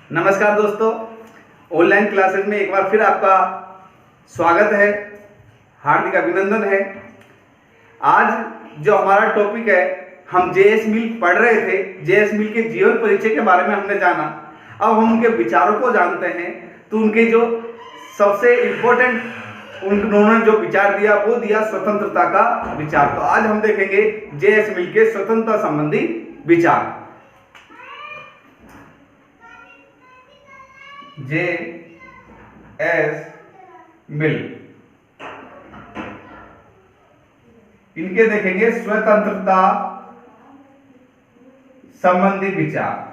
नमस्कार दोस्तों, online classes में एक बार फिर आपका स्वागत है, हार्दिक अभिनंदन है। आज जो हमारा टॉपिक है, हम जेएस मिल पढ़ रहे थे। जेएस मिल के जीवन परिचय के बारे में हमने जाना। अब हम उनके विचारों को जानते हैं। तो उनके जो सबसे इम्पोर्टेंट उन्होंने जो विचार दिया वो दिया स्वतंत्रता का विचार। तो आज हम देखेंगे जेएस मिल के स्वतंत्रता संबंधी विचार। जेएस मिल इनके देखेंगे स्वतंत्रता संबंधी विचार।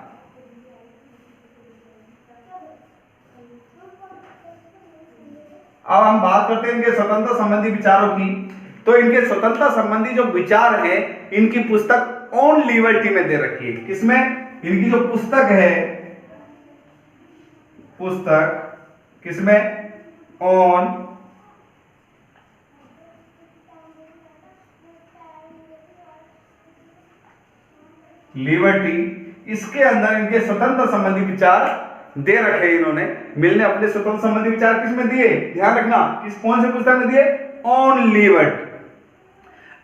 अब हम बात करते हैं इनके स्वतंत्रता संबंधी विचारों की। तो इनके स्वतंत्रता संबंधी जो विचार है, इनकी पुस्तक ऑन लिबर्टी में दे रखी है। किसमें? इनकी जो पुस्तक है, पुस्तक किसमें? On liberty. इसके अंदर इनके स्वतंत्रता संबंधी विचार दे रखे इन्होंने। मिल ने अपने स्वतंत्रता संबंधी विचार किसमें दिए? ध्यान रखना, कौन से पुस्तक में दिए? On liberty.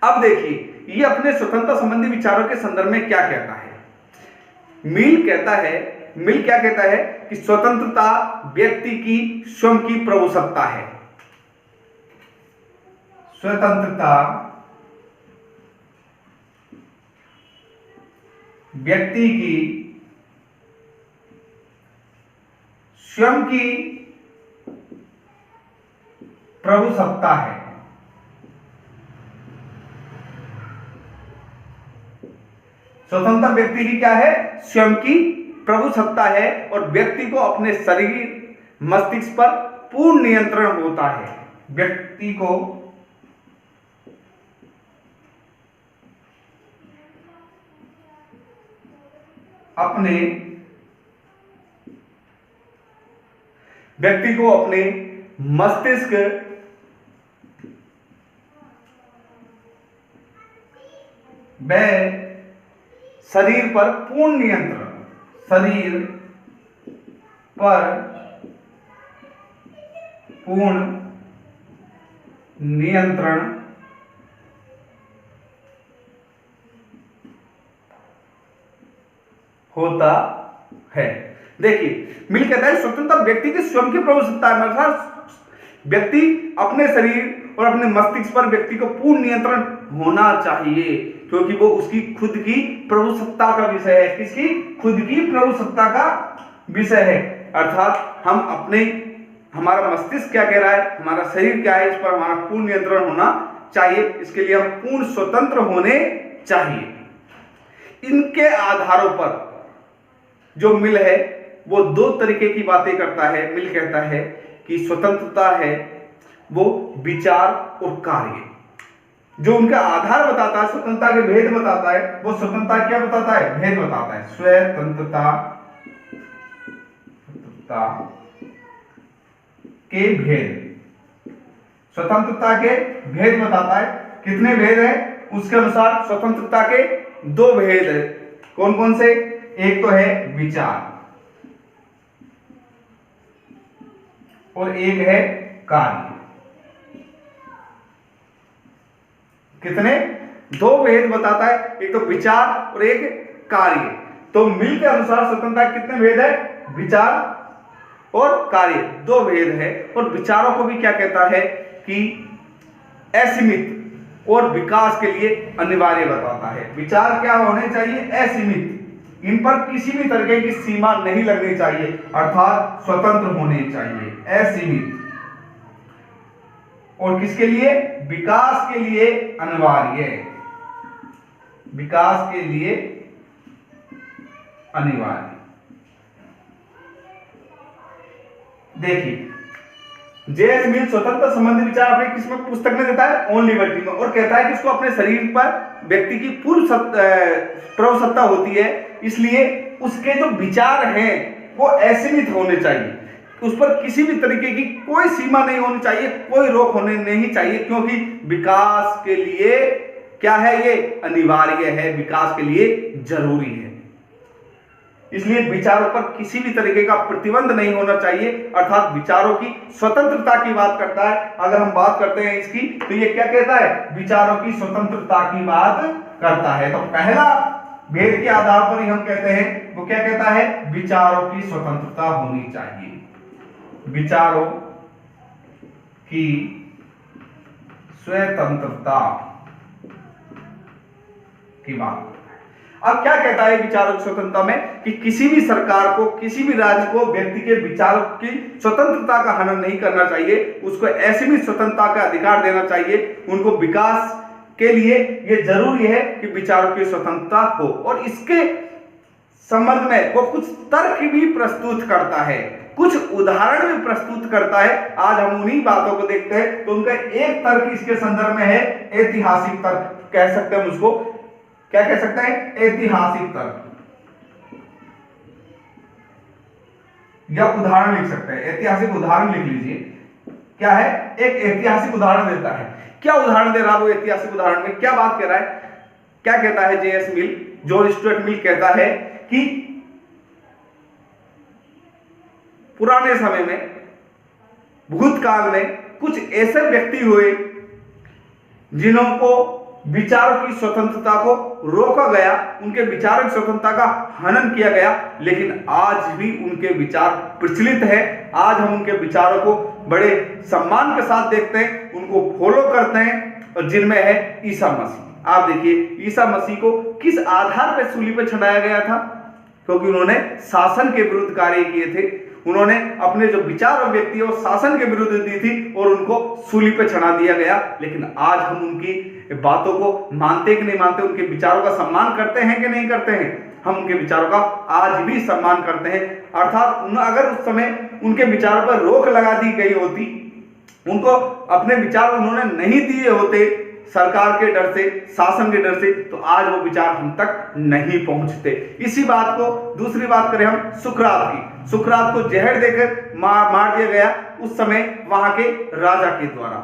अब देखिए, ये अपने स्वतंत्रता संबंधी विचारों के संदर्भ में क्या कहता है। मिल क्या कहता है कि स्वतंत्रता व्यक्ति की स्वयं की प्रभुसत्ता है। स्वतंत्रता व्यक्ति की स्वयं की प्रभुसत्ता है। स्वतंत्र व्यक्ति की क्या है? स्वयं की प्रभुसत्ता है और व्यक्ति को अपने शरीर मस्तिष्क पर पूर्ण नियंत्रण होता है। व्यक्ति को अपने मस्तिष्क व शरीर पर पूर्ण नियंत्रण, शरीर पर पूर्ण नियंत्रण होता है। देखिए, मिल कहता है स्वतंत्र व्यक्ति की स्वयं की प्रभुसत्ता है। अर्थात व्यक्ति अपने शरीर और अपने मस्तिष्क पर व्यक्ति को पूर्ण नियंत्रण होना चाहिए, क्योंकि वो उसकी खुद की प्रभुसत्ता का विषय है। किसकी? खुद की प्रभुसत्ता का विषय है। अर्थात हमारा मस्तिष्क क्या कह रहा है, हमारा शरीर क्या है, इस पर हमारा पूर्ण नियंत्रण होना चाहिए। इसके लिए हम पूर्ण स्वतंत्र होने चाहिए। इनके आधारों पर जो मिल है वो दो तरीके की बातें करता है। मिल कहता है कि स्वतंत्रता है वो विचार और कार्य। जो उनका आधार बताता है, स्वतंत्रता के भेद बताता है, वो स्वतंत्रता क्या बताता है? भेद बताता है। स्वतंत्रता के भेद, स्वतंत्रता के भेद बताता है। कितने भेद है? उसके अनुसार स्वतंत्रता के दो भेद है। कौन कौन से? एक तो है विचार और एक है कार्य। कितने? दो भेद बताता है, एक तो विचार और एक कार्य। तो मिल के अनुसार स्वतंत्रता कितने भेद है? विचार और कार्य, दो भेद है। और विचारों को भी क्या कहता है कि असीमित और विकास के लिए अनिवार्य बताता है। विचार क्या होने चाहिए? असीमित, इन पर किसी भी तरह की सीमा नहीं लगनी चाहिए, अर्थात स्वतंत्र होने चाहिए, असीमित। और किसके लिए? विकास के लिए अनिवार्य, विकास के लिए अनिवार्य। देखिए, जेएस मिल स्वतंत्रता संबंधी विचार अपनी किस्मत पुस्तक में देता है, ऑन लिबर्टी में, और कहता है कि इसको अपने शरीर पर व्यक्ति की पूर्ण प्रभुसत्ता होती है। इसलिए उसके जो विचार हैं वो असीमित होने चाहिए, उस पर किसी भी तरीके की कोई सीमा नहीं होनी चाहिए, कोई रोक होने नहीं चाहिए, क्योंकि विकास के लिए क्या है? ये अनिवार्य है, विकास के लिए जरूरी है। इसलिए विचारों पर किसी भी तरीके का प्रतिबंध नहीं होना चाहिए, अर्थात विचारों की स्वतंत्रता की बात करता है। अगर हम बात करते हैं इसकी, तो ये क्या कहता है? विचारों की स्वतंत्रता की बात करता है। तो पहला भेद के आधार पर ही हम कहते हैं, वो क्या कहता है? विचारों की स्वतंत्रता होनी चाहिए, विचारों की स्वतंत्रता की बात। अब क्या कहता है विचारों की स्वतंत्रता में कि किसी भी सरकार को, किसी भी राज्य को व्यक्ति के विचारों की स्वतंत्रता का हनन नहीं करना चाहिए, उसको ऐसी भी स्वतंत्रता का अधिकार देना चाहिए। उनको विकास के लिए यह जरूरी है कि विचारों की स्वतंत्रता हो, और इसके संबंध में वो कुछ तर्क भी प्रस्तुत करता है, कुछ उदाहरण भी प्रस्तुत करता है। आज हम उन्हीं बातों को देखते हैं। तो उनका एक तर्क इसके संदर्भ में है ऐतिहासिक तर्क, कह सकते हैं उसको, क्या कह सकते हैं? ऐतिहासिक तर्क, या उदाहरण लिख सकते हैं, ऐतिहासिक उदाहरण लिख लीजिए। क्या है? एक ऐतिहासिक उदाहरण देता है। क्या उदाहरण दे रहा है वो? ऐतिहासिक उदाहरण में क्या बात कह रहा है? क्या कहता है जेएस मिल, जॉन स्टुअर्ट मिल कहता है कि पुराने समय में, भूतकाल में कुछ ऐसे व्यक्ति हुए जिन्हों को विचारों की स्वतंत्रता को रोका गया, उनके विचारों की स्वतंत्रता का हनन किया गया, लेकिन आज भी उनके विचार प्रचलित है। आज हम उनके विचारों को बड़े सम्मान के साथ देखते हैं, उनको फॉलो करते हैं, और जिनमें है ईसा मसीह। आप देखिए ईसा मसीह को किस आधार पर सूली पर चढ़ाया गया था? क्योंकि उन्होंने शासन के विरुद्ध कार्य किए थे। उन्होंने अपने जो विचार और व्यक्ति और शासन के विरुद्ध दी थी, और उनको सूली पे चढ़ा दिया गया। लेकिन आज हम उनकी बातों को मानते कि नहीं मानते? उनके विचारों का सम्मान करते हैं कि नहीं करते हैं? हम उनके विचारों का आज भी सम्मान करते हैं। अर्थात अगर उस समय उनके विचारों पर रोक लगा दी गई होती, उनको अपने विचार उन्होंने नहीं दिए होते सरकार के डर से, शासन के डर से, तो आज वो विचार हम तक नहीं पहुंचते। इसी बात को, दूसरी बात करें हम सुकरात की। सुकरात को जहर देकर मार दिया गया उस समय वहां के राजा के द्वारा,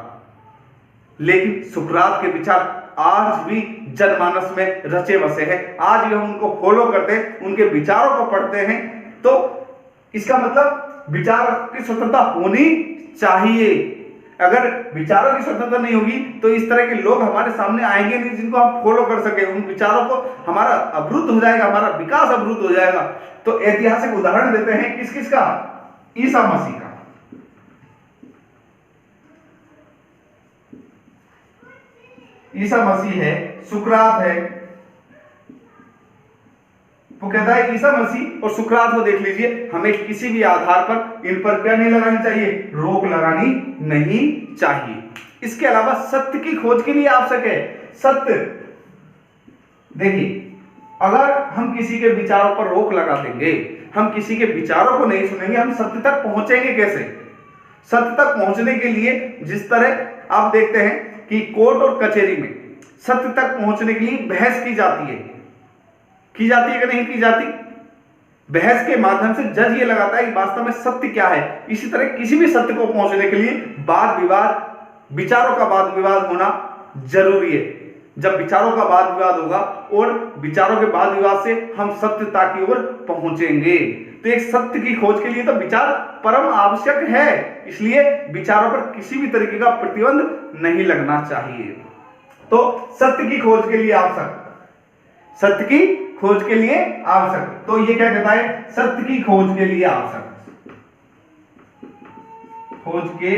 लेकिन सुकरात के विचार आज भी जनमानस में रचे बसे हैं। आज भी हम उनको फॉलो करते हैं, उनके विचारों को पढ़ते हैं। तो इसका मतलब विचार की स्वतंत्रता होनी चाहिए। अगर विचारों की स्वतंत्रता नहीं होगी तो इस तरह के लोग हमारे सामने आएंगे नहीं जिनको हम फॉलो कर सके। उन विचारों को हमारा अवरुद्ध हो जाएगा, हमारा विकास अवरुद्ध हो जाएगा। तो ऐतिहासिक उदाहरण देते हैं किस किस का? ईसा मसीह का। ईसा मसीह है, सुकरात है। वो कहता है ईसा मसीह और सुकरात को देख लीजिए, हमें किसी भी आधार पर इन पर क्या नहीं लगानी चाहिए? रोक लगानी नहीं चाहिए। इसके अलावा सत्य की खोज के लिए आवश्यक है। सत्य, देखिए, अगर हम किसी के विचारों पर रोक लगा देंगे, हम किसी के विचारों को नहीं सुनेंगे, हम सत्य तक पहुंचेंगे कैसे? सत्य तक पहुंचने के लिए जिस तरह आप देखते हैं कि कोर्ट और कचहरी में सत्य तक पहुंचने के लिए बहस की जाती है कि नहीं की जाती? बहस के माध्यम से जज ये लगाता है कि वास्तव में सत्य क्या है। इसी तरह किसी भी सत्य को पहुंचने के लिए वाद विवाद, विचारों का वाद विवाद होना जरूरी है। जब विचारों का वाद विवाद होगा और विचारों के वाद विवाद से हम सत्यता की ओर पहुंचेंगे। तो एक सत्य की खोज के लिए तो विचार परम आवश्यक है, इसलिए विचारों पर किसी भी तरीके का प्रतिबंध नहीं लगना चाहिए। तो सत्य की खोज के लिए आवश्यक, सत्य की खोज के लिए आवश्यक। तो ये क्या कहता है? सत्य की खोज के लिए आवश्यक, खोज के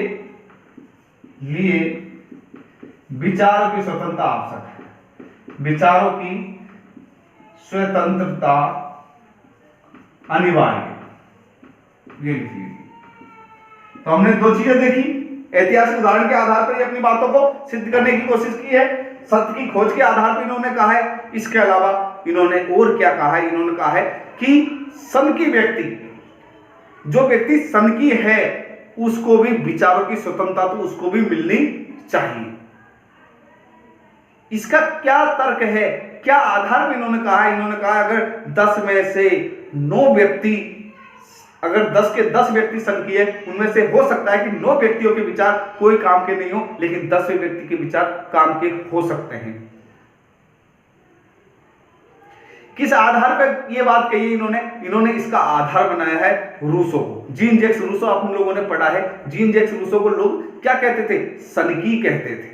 लिए विचारों की स्वतंत्रता आवश्यक है। विचारों की स्वतंत्रता अनिवार्य। ये लिखिए। तो हमने दो चीजें देखी, ऐतिहासिक उदाहरण के आधार पर अपनी बातों को सिद्ध करने की कोशिश की है। सत्य की खोज के आधार पर इन्होंने कहा है। इसके अलावा इन्होंने और क्या कहा है? इन्होंने कहा है कि सनकी व्यक्ति, जो व्यक्ति सनकी है, उसको भी विचारों की स्वतंत्रता तो उसको भी मिलनी चाहिए। इसका क्या तर्क है? क्या आधार पर इन्होंने कहा है? इन्होंने कहा अगर 10 में से 9 व्यक्ति, अगर 10 के 10 व्यक्ति सनकी है, उनमें से हो सकता है कि 9 व्यक्तियों के विचार कोई काम के नहीं हो, लेकिन 10वें व्यक्ति के विचार काम के हो सकते हैं। किस आधार पर ये बात कही इन्होंने इसका आधार बनाया है रूसो को। जीन जैक्स रूसो आप लोगों ने पढ़ा है। जीन जैक्स रूसो को लोग क्या कहते थे? सनकी कहते थे।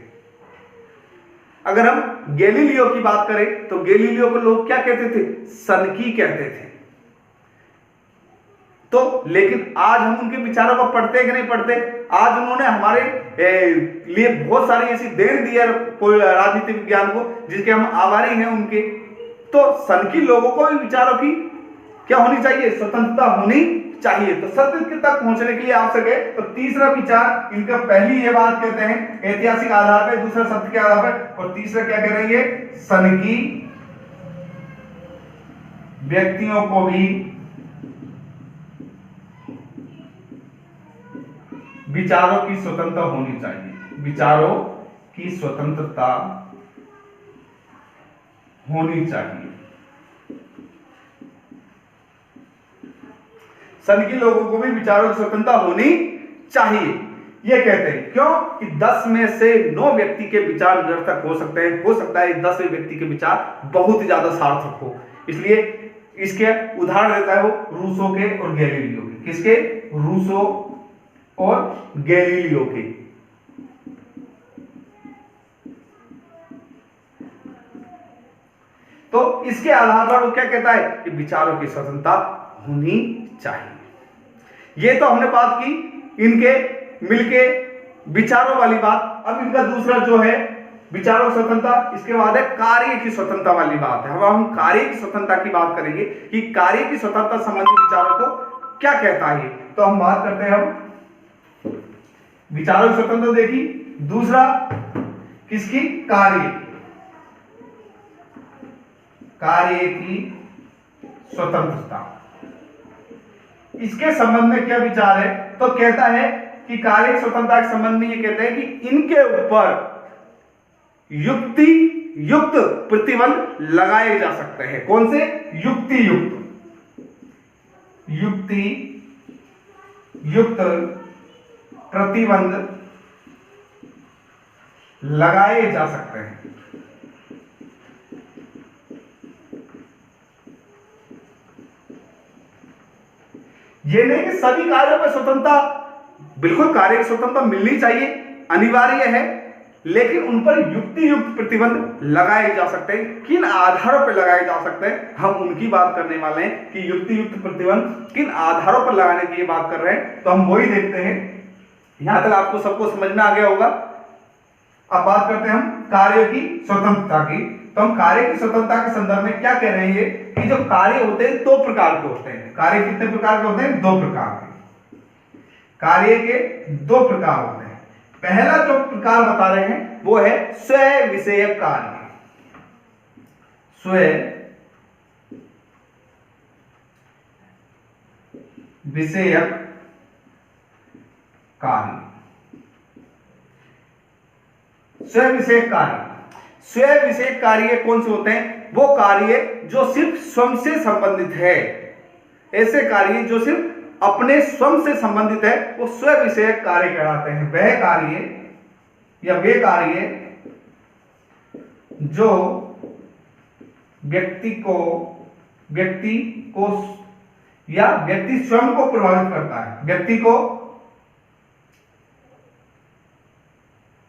अगर हम गैलीलियो की बात करें तो गैलीलियो को लोग क्या कहते थे? सनकी कहते थे। तो लेकिन आज हम उनके विचारों को पढ़ते कि नहीं पढ़ते? आज उन्होंने हमारे लिए बहुत सारी ऐसी देन दी है राजनीति विज्ञान को, जिसके हम आभारी हैं उनके। तो सनकी लोगों को भी विचारों की क्या होनी चाहिए? स्वतंत्रता होनी चाहिए। तो सत्य तक पहुंचने के लिए आवश्यक है। तो तीसरा विचार इनका, पहली ये बात कहते हैं ऐतिहासिक आधार पर, दूसरा सत्य के आधार पर, और तीसरा क्या कह रही है? सनकी व्यक्तियों को भी विचारों की स्वतंत्रता होनी चाहिए। विचारों की स्वतंत्रता होनी चाहिए। सनकी लोगों को भी विचारों की स्वतंत्रता होनी चाहिए, ये कहते हैं। क्यों? कि 10 में से 9 व्यक्ति के विचार निरर्थक हो सकते हैं। हो सकता है 10वें व्यक्ति के विचार बहुत ही ज्यादा सार्थक हो। इसलिए इसके उदाहरण देता है वो रूसो के और गैलीलियो के। किसके? रूसो और गैलीलियो के। तो इसके आधार पर वो क्या कहता है कि विचारों की स्वतंत्रता होनी चाहिए। ये तो हमने बात की इनके मिलके विचारों वाली बात। अब इनका दूसरा जो है विचारों की स्वतंत्रता, इसके बाद है कार्य की स्वतंत्रता वाली बात है। अब हम कार्य की स्वतंत्रता की बात करेंगे कि कार्य की स्वतंत्रता संबंधी विचारों को क्या कहता है। तो हम बात करते हैं अब विचारों की स्वतंत्रता देखी। दूसरा किसकी? कार्य की स्वतंत्रता। इसके संबंध में क्या विचार है? तो कहता है कि कार्य स्वतंत्रता के संबंध में ये कहते हैं कि इनके ऊपर युक्ति युक्त प्रतिबंध लगाए जा सकते हैं। कौन से? युक्ति युक्त प्रतिबंध लगाए जा सकते हैं। ये नहीं कि सभी कार्यों पर स्वतंत्रता, बिल्कुल कार्य की स्वतंत्रता मिलनी चाहिए, अनिवार्य है, लेकिन उन पर युक्ति युक्त प्रतिबंध लगाए जा सकते हैं। किन आधारों पर लगाए जा सकते हैं, हम उनकी बात करने वाले हैं कि युक्ति युक्त प्रतिबंध किन आधारों पर लगाने की बात कर रहे हैं। तो हम वही देखते हैं। यहां तक आपको सबको समझ में आ गया होगा। अब बात करते हैं हम कार्य की स्वतंत्रता की। तो हम कार्य की स्वतंत्रता के संदर्भ में क्या कह रहे हैं कि जो कार्य होते हैं 2 प्रकार के होते हैं। कार्य कितने प्रकार के होते हैं? 2 प्रकार के। कार्य के 2 प्रकार होते हैं। पहला जो प्रकार बता रहे हैं वो है स्वयं विषयक कार्य। स्वयं विषयक कार्य। स्वयं विषयक कार्य। स्वयं विषयक कार्य कौन से होते हैं? वो कार्य जो सिर्फ स्वयं से संबंधित है। ऐसे कार्य जो सिर्फ अपने स्वयं से संबंधित है वो स्वयं विषयक कार्य कहलाते हैं। वह कार्य या वे कार्य जो व्यक्ति को या व्यक्ति स्वयं को प्रभावित करता है। व्यक्ति को,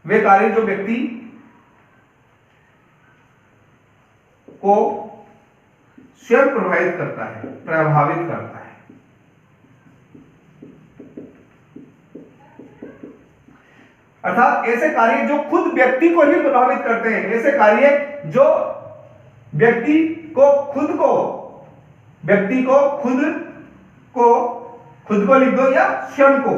वे कार्य जो व्यक्ति को स्वयं प्रभावित करता है। अर्थात ऐसे कार्य जो खुद व्यक्ति को ही प्रभावित करते हैं। ऐसे कार्य जो व्यक्ति को खुद को लिख दो, या स्वयं को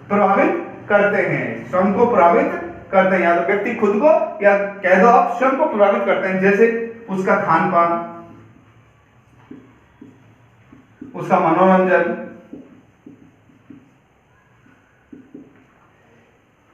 प्रभावित करते हैं। स्वयं को प्रभावित करते हैं, या तो व्यक्ति खुद को, या कह दो आप स्वयं को प्रभावित करते हैं। जैसे उसका खान पान, उसका मनोरंजन,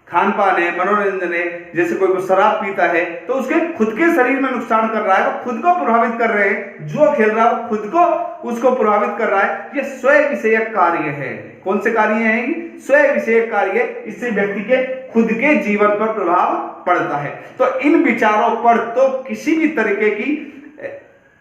खान पान है, मनोरंजन है। जैसे कोई शराब पीता है तो उसके खुद के शरीर में नुकसान कर रहा है, वो खुद को प्रभावित कर रहे हैं। जो खेल रहा है वो खुद को उसको प्रभावित कर रहा है। ये स्वयं विषयक कार्य है। कौन से कार्य हैं? स्वयं विषयक कार्य। इससे व्यक्ति के खुद के जीवन पर प्रभाव पड़ता है। तो इन विचारों पर तो किसी भी तरीके की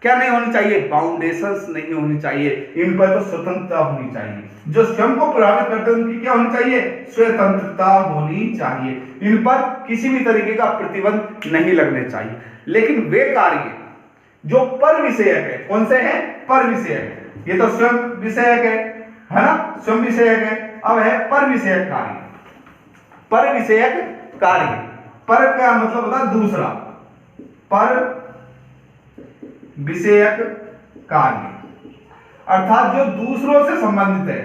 क्या नहीं होनी चाहिए, बाउंडेशंस नहीं होनी चाहिए, इन पर तो स्वतंत्रता होनी चाहिए। जो स्वयं को प्रभावित करते हैं उनकी क्या होनी चाहिए, स्वतंत्रता होनी चाहिए, इन पर किसी भी तरीके का प्रतिबंध नहीं लगने चाहिए। लेकिन वे कार्य जो पर विषयक है, कौन से हैं, पर विषयक, ये तो स्वयं विषयक है ना, स्वयं विषयक है। अब है पर विषयक कार्य, पर विषयक कार्य, पर का मतलब होता है दूसरा, पर विषयक कार्य अर्थात जो दूसरों से संबंधित है,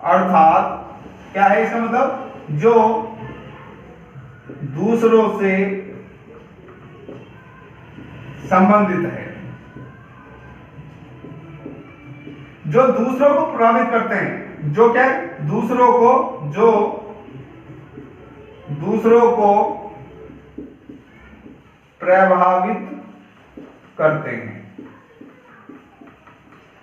अर्थात क्या है इसका मतलब, जो दूसरों से संबंधित है, जो दूसरों को प्रभावित करते हैं, जो क्या दूसरों को प्रभावित करते हैं,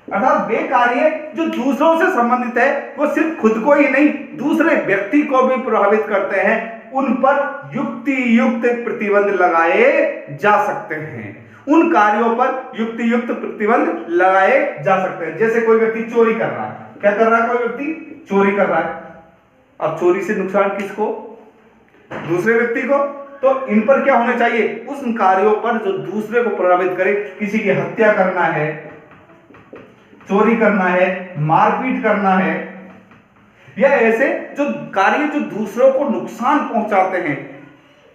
अर्थात वे कार्य जो दूसरों से संबंधित है वो सिर्फ खुद को ही नहीं दूसरे व्यक्ति को भी प्रभावित करते हैं, उन पर युक्ति युक्त प्रतिबंध लगाए जा सकते हैं, उन कार्यों पर युक्ति युक्त प्रतिबंध लगाए जा सकते हैं। जैसे कोई व्यक्ति चोरी कर रहा है, क्या कर रहा है, कोई व्यक्ति चोरी कर रहा है, अब चोरी से नुकसान किसको, दूसरे व्यक्ति को, तो इन पर क्या होने चाहिए, उस कार्यों पर जो दूसरे को प्रभावित करे, किसी की हत्या करना है, चोरी करना है, मारपीट करना है, या ऐसे जो कार्य जो दूसरों को नुकसान पहुंचाते हैं,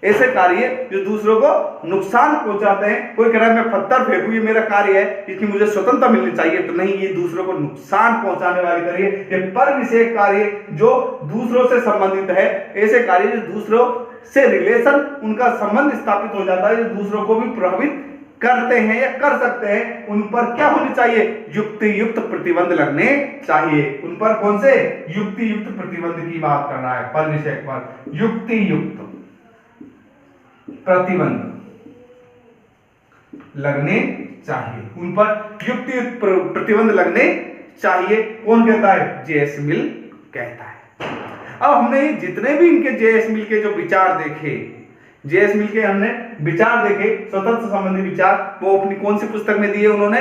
ऐसे कार्य जो दूसरों को नुकसान पहुंचाते हैं। कोई कह रहा है मैं पत्थर फेंकूं, ये मेरा कार्य है, इसकी मुझे स्वतंत्रता मिलनी चाहिए, तो नहीं, ये दूसरों को नुकसान पहुंचाने वाले कार्य, ये पर विषयक कार्य जो दूसरों से संबंधित है, ऐसे कार्य जो दूसरों से रिलेशन, उनका संबंध स्थापित हो जाता है, जो दूसरों को भी प्रभावित करते हैं या कर सकते हैं, उन पर क्या होनी चाहिए, युक्ति युक्त प्रतिबंध लगने चाहिए। उन पर कौन से, युक्ति युक्त प्रतिबंध की बात कर रहा है, पर विषयक पर युक्ति युक्त प्रतिबंध लगने चाहिए, उन पर युक्ति युक्त प्रतिबंध लगने चाहिए। कौन कहता है, जे.एस. मिल कहता है। अब हमने जितने भी इनके जे.एस. मिल के जो विचार देखे, जे.एस. मिल के हमने विचार देखे, स्वतंत्र संबंधी विचार, वो अपनी कौन सी पुस्तक में दिए उन्होंने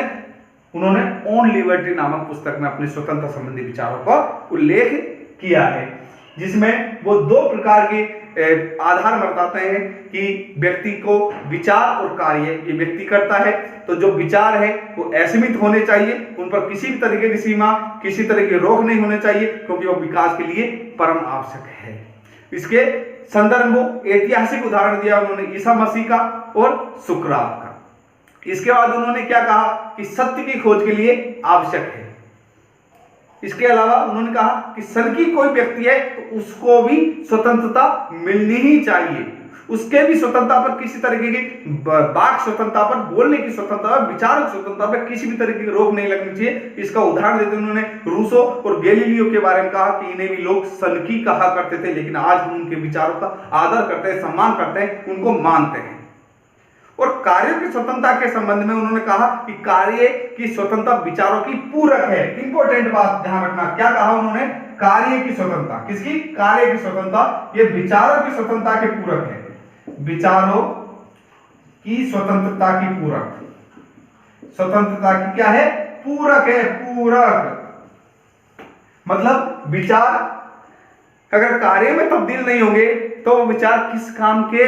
ऑन लिबर्टी नामक पुस्तक में अपने स्वतंत्र संबंधी विचारों का उल्लेख किया है, जिसमें वो दो प्रकार के आधार बताते हैं कि व्यक्ति को विचार और कार्य ये व्यक्ति करता है, तो जो विचार है वो असीमित होने चाहिए, उन पर किसी भी तरीके की सीमा, किसी तरह की रोक नहीं होने चाहिए, क्योंकि वो विकास के लिए परम आवश्यक है। इसके संदर्भ में ऐतिहासिक उदाहरण दिया उन्होंने ईसा मसीह का और सुकरात का। इसके बाद उन्होंने क्या कहा कि सत्य की खोज के लिए आवश्यक है। इसके अलावा उन्होंने कहा कि सनकी कोई व्यक्ति है तो उसको भी स्वतंत्रता मिलनी ही चाहिए, उसके भी स्वतंत्रता पर किसी तरीके की वाक स्वतंत्रता पर, बोलने की स्वतंत्रता पर, विचार स्वतंत्रता पर किसी भी तरीके की रोक नहीं लगनी चाहिए। इसका उदाहरण देते उन्होंने रूसो और गैलीलियो के बारे में कहा कि इन्हें भी लोग सनकी कहा करते थे, लेकिन आज हम उनके विचारों का आदर करते हैं, सम्मान करते हैं, उनको मानते हैं। और कार्यों की स्वतंत्रता के संबंध में उन्होंने कहा कि कार्य की स्वतंत्रता विचारों की पूरक है। इंपॉर्टेंट बात ध्यान रखना, क्या कहा उन्होंने, कार्य की स्वतंत्रता, किसकी, कार्य की स्वतंत्रता, ये विचारों की स्वतंत्रता के पूरक है, विचारों की स्वतंत्रता की पूरक, स्वतंत्रता की क्या है, पूरक है, पूरक मतलब विचार अगर कार्य में तब्दील नहीं होंगे तो वो विचार किस काम के,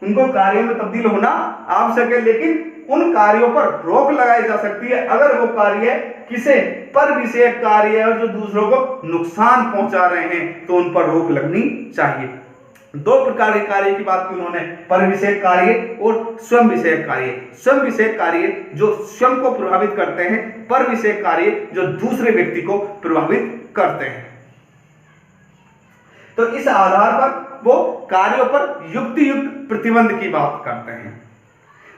उनको कार्यों में तब्दील होना आवश्यक है, लेकिन उन कार्यों पर रोक लगाई जा सकती है अगर वो कार्य किसे, पर विषयक कार्य है, जो दूसरों को नुकसान पहुंचा रहे हैं, तो उन पर रोक लगनी चाहिए। दो प्रकार के कार्य की बात की उन्होंने, पर विषयक कार्य और स्वयं विषयक कार्य। स्वयं विषयक कार्य जो स्वयं को प्रभावित करते हैं, पर विषयक कार्य जो दूसरे व्यक्ति को प्रभावित करते हैं। तो इस आधार पर वो कार्यों पर युक्ति युक्त प्रतिबंध की बात करते हैं।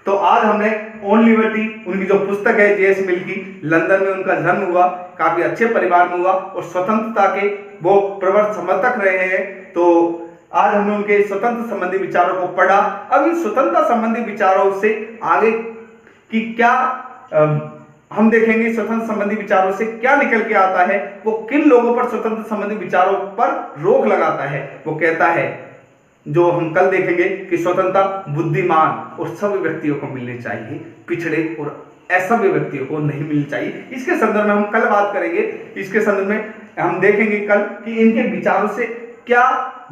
तो आज हमने ऑन लिबर्टी, उनकी जो पुस्तक है जे.एस. मिल की, लंदन में उनका जन्म हुआ, काफी अच्छे परिवार में हुआ और स्वतंत्रता के वो प्रबल समर्थक रहे हैं। तो आज हमने उनके स्वतंत्र संबंधी विचारों को पढ़ा। अब इन स्वतंत्रता संबंधी विचारों से आगे की क्या हम देखेंगे, स्वतंत्र संबंधी विचारों से क्या निकल के आता है, वो किन लोगों पर स्वतंत्र संबंधी विचारों पर रोक लगाता है। वो कहता है, जो हम कल देखेंगे कि स्वतंत्रता बुद्धिमान और सभी व्यक्तियों को मिलनी चाहिए, पिछड़े और असभ्य व्यक्तियों को नहीं मिलनी चाहिए। इसके संदर्भ में हम कल बात करेंगे। इसके संदर्भ में हम देखेंगे कल कि इनके विचारों से क्या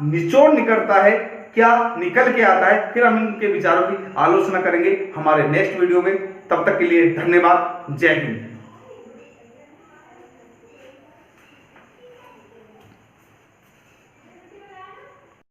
निचोड़ निकलता है, क्या निकल के आता है, फिर हम इनके विचारों की आलोचना करेंगे हमारे नेक्स्ट वीडियो में। तब तक के लिए धन्यवाद। जय हिंद।